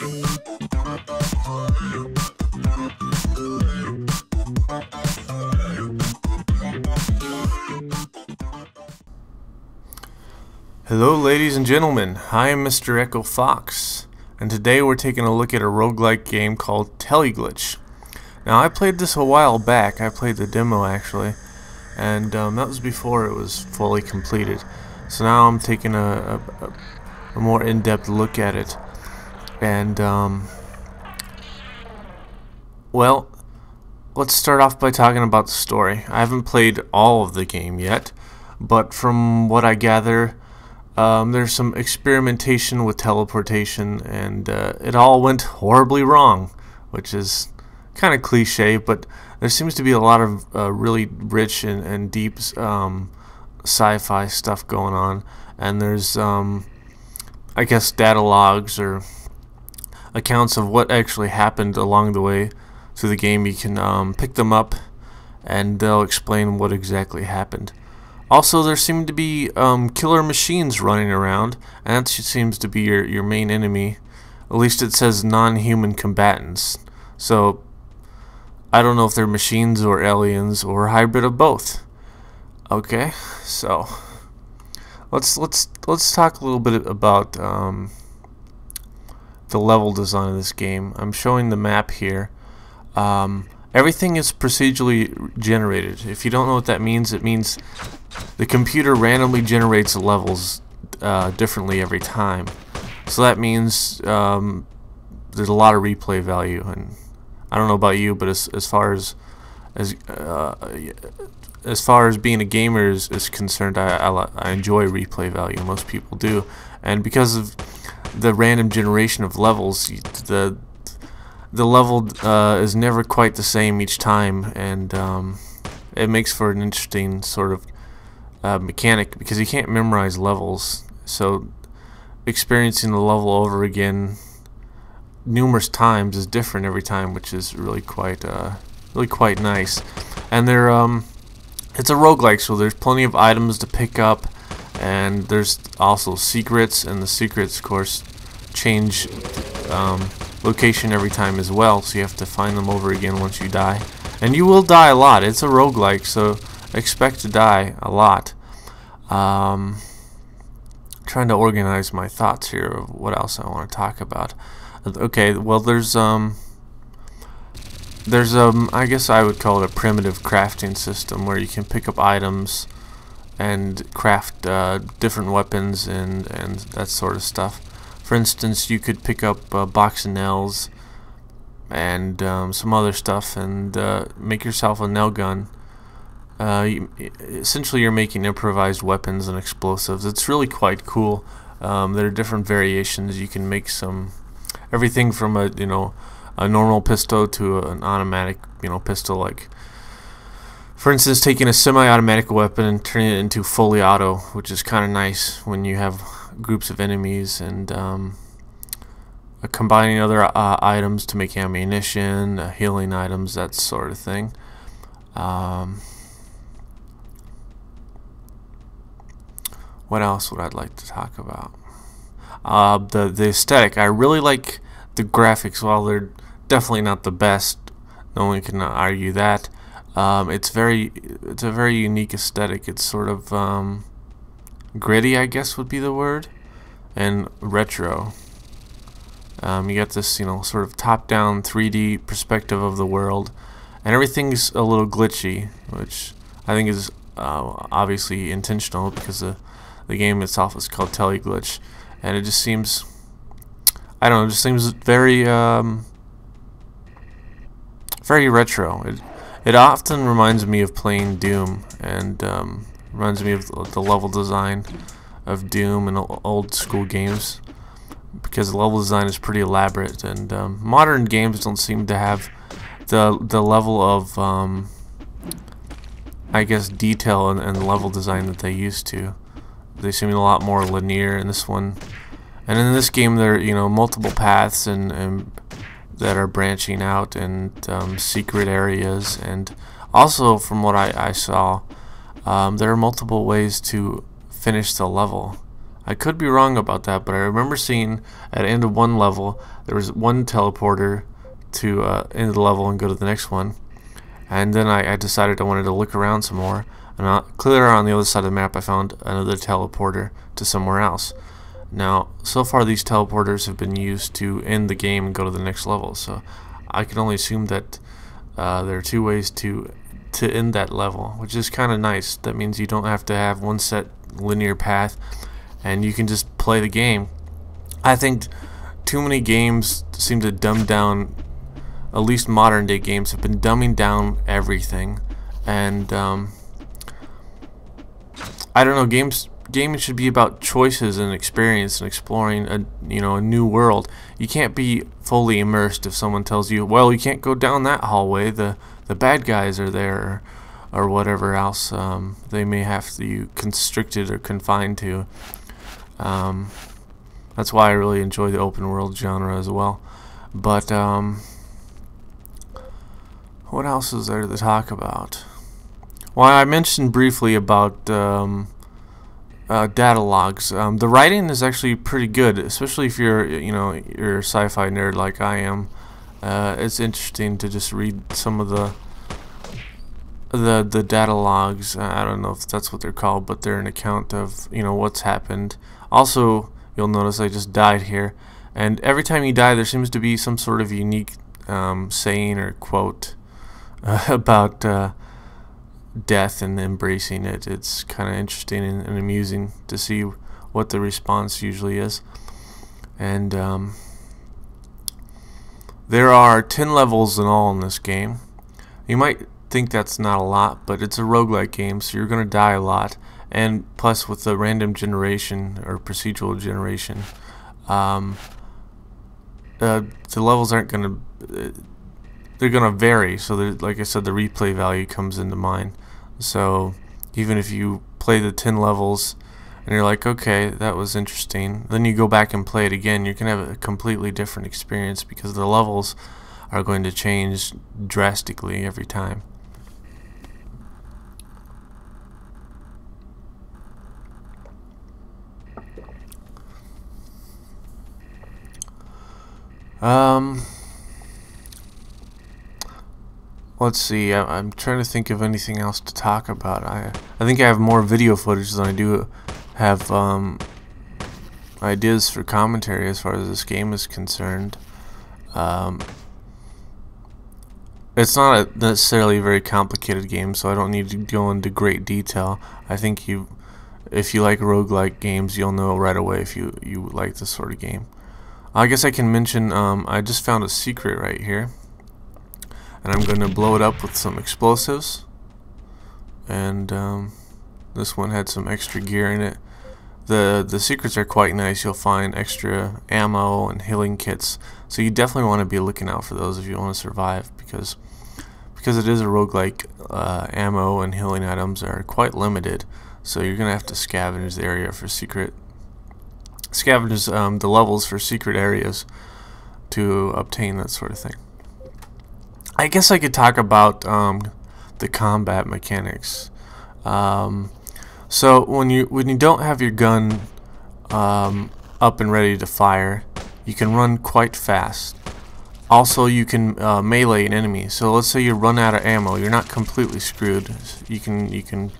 Hello ladies and gentlemen, I am Mr. Echo Fox, and today we're taking a look at a roguelike game called Teleglitch. Now I played this a while back. I played the demo actually, and that was before it was fully completed. So now I'm taking a more in-depth look at it, and well, let's start off by talking about the story. I haven't played all of the game yet, but from what I gather, there's some experimentation with teleportation, and it all went horribly wrong, which is kind of cliche, but there seems to be a lot of really rich and deep sci-fi stuff going on, and there's I guess data logs or accounts of what actually happened along the way through the game. You can pick them up and they'll explain what exactly happened. Also, there seem to be killer machines running around, and that seems to be your main enemy. At least it says non-human combatants. So I don't know if they're machines or aliens or a hybrid of both. Okay, so let's talk a little bit about the level design of this game. I'm showing the map here. Everything is procedurally generated. If you don't know what that means, it means the computer randomly generates the levels differently every time. So that means there's a lot of replay value, and I don't know about you, but as far as being a gamer is concerned, I enjoy replay value. Most people do, and because of the random generation of levels, the level is never quite the same each time, and it makes for an interesting sort of mechanic, because you can't memorize levels. So experiencing the level over again numerous times is different every time, which is really quite nice. And it's a roguelike, so there's plenty of items to pick up, and there's also secrets, and the secrets, of course, change location every time as well, so you have to find them over again once you die. And you will die a lot. It's a roguelike, so expect to die a lot. Trying to organize my thoughts here of what else I want to talk about. Okay, well, there's I guess I would call it a primitive crafting system where you can pick up items and craft different weapons and that sort of stuff. For instance, you could pick up a box of nails and some other stuff and make yourself a nail gun. Essentially, you're making improvised weapons and explosives. It's really quite cool. There are different variations. You can make everything from a normal pistol to an automatic pistol. Like, for instance, taking a semi-automatic weapon and turning it into fully auto, which is kind of nice when you have groups of enemies, and combining other items to make ammunition, healing items, that sort of thing. What else would I like to talk about? The aesthetic. I really like the graphics. While they're definitely not the best, no one can argue that. It's a very unique aesthetic. It's sort of gritty, I guess would be the word, and retro. You got this, sort of top-down 3D perspective of the world, and everything's a little glitchy, which I think is obviously intentional, because the game itself is called Teleglitch, and it just seems, I don't know, it just seems very very retro. It often reminds me of playing Doom, and reminds me of the level design of Doom and old school games, because the level design is pretty elaborate, and modern games don't seem to have the level of I guess detail and level design that they used to. They seem a lot more linear in this one, and in this game there are multiple paths and that are branching out, and secret areas, and also from what I saw, there are multiple ways to finish the level. I could be wrong about that, but I remember seeing at the end of one level there was one teleporter to end the level and go to the next one, and then I decided I wanted to look around some more, and clear on the other side of the map I found another teleporter to somewhere else. Now, so far these teleporters have been used to end the game and go to the next level, so I can only assume that there are two ways to end that level, which is kind of nice. That means you don't have to have one set linear path, and you can just play the game. I think too many games seem to dumb down, at least modern day games have been dumbing down everything, and I don't know, gaming should be about choices and experience and exploring a new world. You can't be fully immersed if someone tells you, well, you can't go down that hallway, the bad guys are there, or whatever else they may have you constricted or confined to. That's why I really enjoy the open world genre as well. But what else is there to talk about? Well, I mentioned briefly about data logs. The writing is actually pretty good, especially if you're you're a sci-fi nerd like I am. It's interesting to just read some of the data logs. I don't know if that's what they're called, but they're an account of what's happened. Also, you'll notice I just died here, and every time you die, there seems to be some sort of unique saying or quote about death and embracing it. It's kind of interesting and amusing to see what the response usually is. And there are 10 levels in all in this game. You might think that's not a lot, but it's a roguelike game, so you're going to die a lot. And plus, with the random generation or procedural generation, the levels aren't going to, they're going to vary. So like I said, the replay value comes into mind. So even if you play the 10 levels and you're like, okay, that was interesting, then you go back and play it again, you're going to have a completely different experience because the levels are going to change drastically every time. Let's see, I'm trying to think of anything else to talk about. I think I have more video footage than I do have ideas for commentary as far as this game is concerned. It's not necessarily a very complicated game, so I don't need to go into great detail. I think if you like roguelike games, you'll know right away if you like this sort of game. I guess I can mention I just found a secret right here, and I'm going to blow it up with some explosives. And this one had some extra gear in it. The secrets are quite nice. You'll find extra ammo and healing kits, so you definitely want to be looking out for those if you want to survive, because it is a roguelike. Ammo and healing items are quite limited, so you're gonna have to scavenge the area for scavenge the levels for secret areas to obtain that sort of thing. I guess I could talk about the combat mechanics. So when you don't have your gun up and ready to fire, you can run quite fast. Also, you can melee an enemy. So let's say you run out of ammo, you're not completely screwed. You can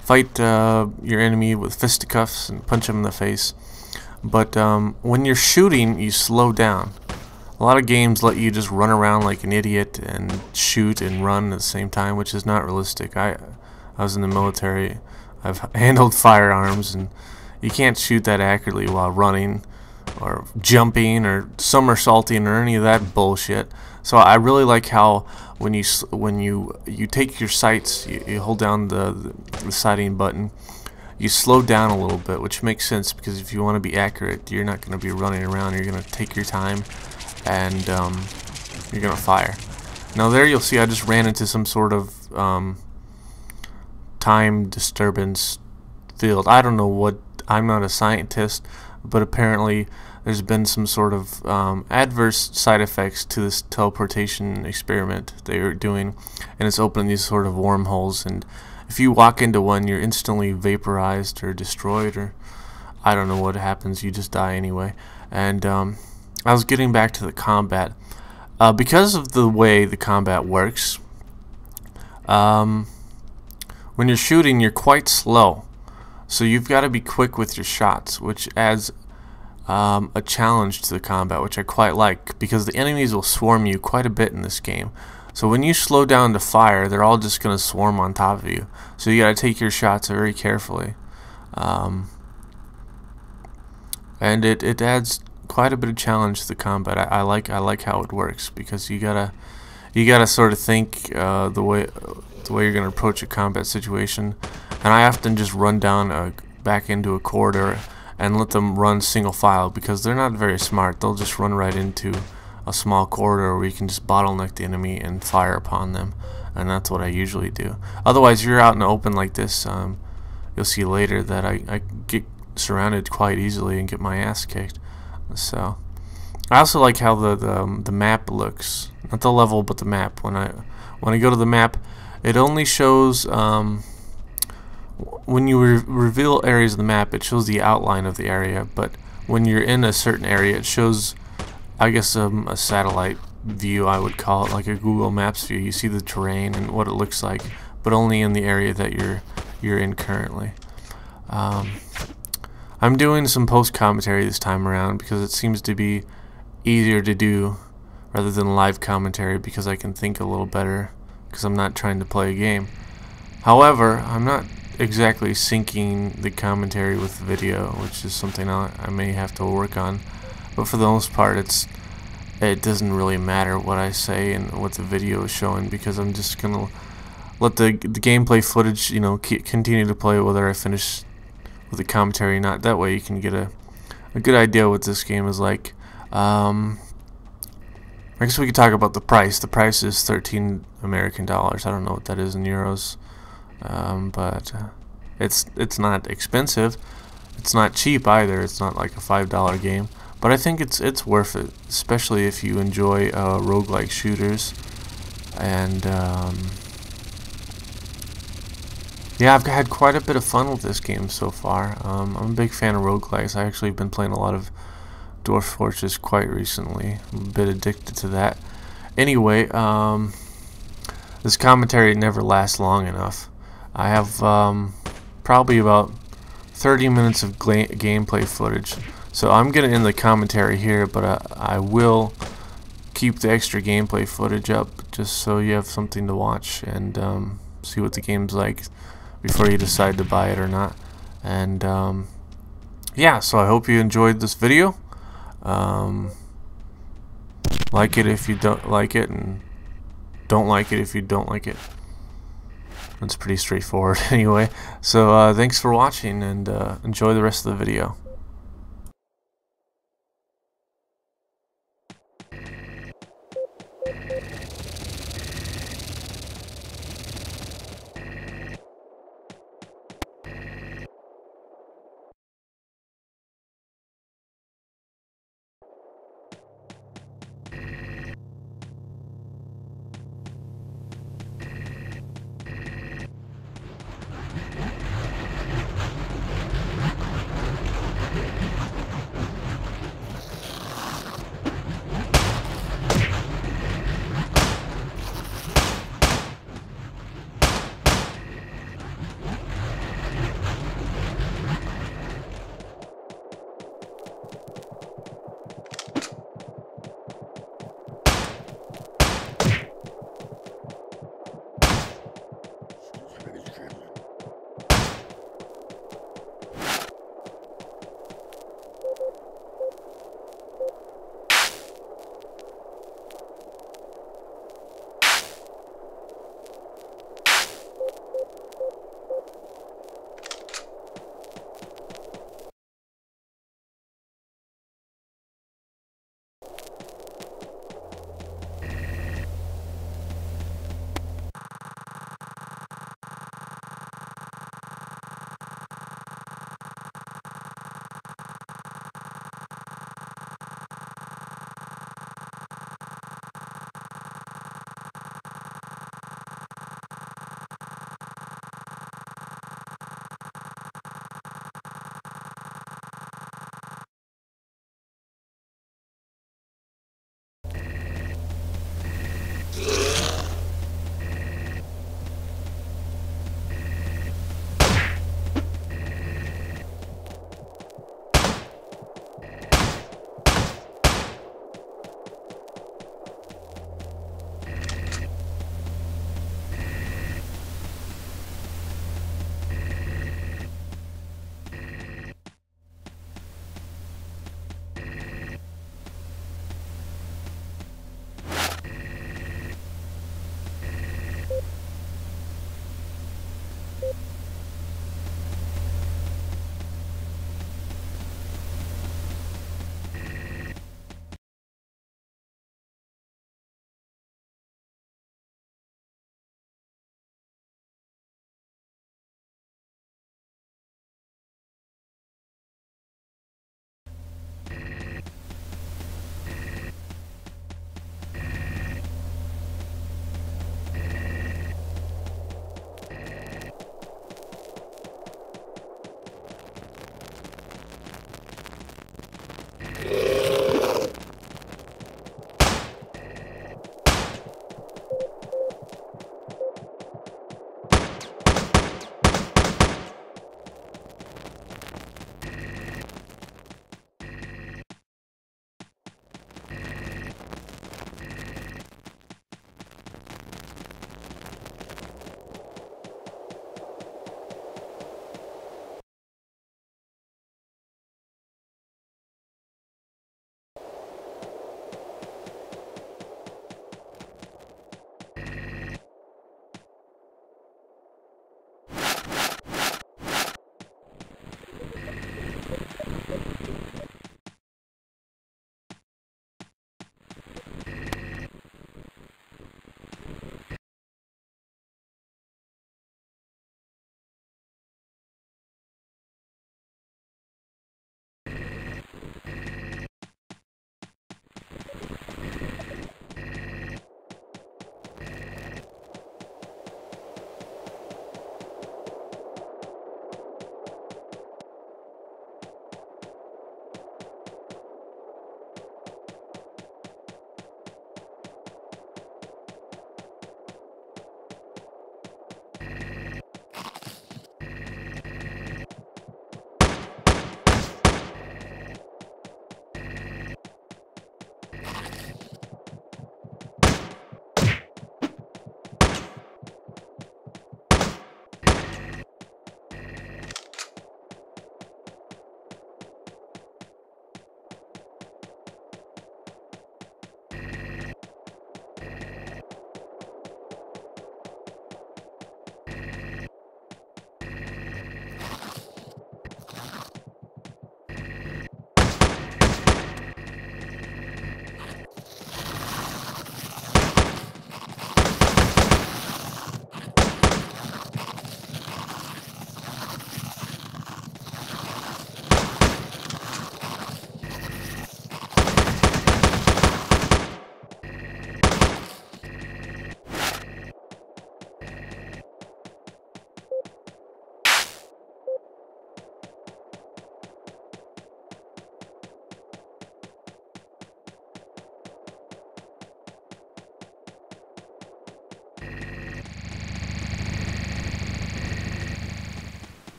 fight your enemy with fisticuffs and punch him in the face. But when you're shooting, you slow down. A lot of games let you just run around like an idiot and shoot and run at the same time, which is not realistic. I was in the military. I've handled firearms, and you can't shoot that accurately while running or jumping or somersaulting or any of that bullshit. So I really like how when you take your sights, you hold down the sighting button, you slow down a little bit, which makes sense because if you want to be accurate, you're not going to be running around. You're going to take your time, and you're going to fire. Now there you'll see I just ran into some sort of time disturbance field. I don't know what, I'm not a scientist, but apparently there's been some sort of adverse side effects to this teleportation experiment they are doing, and it's opening these sort of wormholes, and if you walk into one, you're instantly vaporized or destroyed, or I don't know what happens. You just die anyway. And I was getting back to the combat. Because of the way the combat works, when you're shooting, you're quite slow. So you've got to be quick with your shots, which adds a challenge to the combat, which I quite like, because the enemies will swarm you quite a bit in this game. So when you slow down to fire, they're all just going to swarm on top of you. So you got to take your shots very carefully. And it adds quite a bit of challenge to the combat. I like how it works, because you gotta sort of think the way you're gonna approach a combat situation. And I often just run down back into a corridor and let them run single file, because they're not very smart. They'll just run right into a small corridor where you can just bottleneck the enemy and fire upon them, and that's what I usually do. Otherwise, you're out in the open like this. You'll see later that I get surrounded quite easily and get my ass kicked. So I also like how the map looks, not the level but the map. When I go to the map, it only shows when you reveal areas of the map, it shows the outline of the area, but when you're in a certain area, it shows, I guess, a satellite view, I would call it, like a Google Maps view. You see the terrain and what it looks like, but only in the area that you're in currently. I'm doing some post commentary this time around because it seems to be easier to do rather than live commentary, because I can think a little better because I'm not trying to play a game. However, I'm not exactly syncing the commentary with the video, which is something I may have to work on. But for the most part, it doesn't really matter what I say and what the video is showing, because I'm just gonna let the gameplay footage, you know, continue to play whether I finish with the commentary or not. That way you can get a good idea what this game is like. I guess we could talk about the price. The price is 13 American dollars. I don't know what that is in euros, but it's not expensive. It's not cheap either. It's not like a $5 game, but I think it's worth it, especially if you enjoy roguelike shooters. And yeah, I've had quite a bit of fun with this game so far. I'm a big fan of roguelikes. I actually have been playing a lot of Dwarf Fortress quite recently. I'm a bit addicted to that. Anyway, this commentary never lasts long enough. I have probably about 30 minutes of gameplay footage. So I'm going to end the commentary here, but I will keep the extra gameplay footage up just so you have something to watch and see what the game's like before you decide to buy it or not. And yeah, so I hope you enjoyed this video. Like it if you don't like it, and don't like it if you don't like it. That's pretty straightforward anyway. So thanks for watching, and enjoy the rest of the video.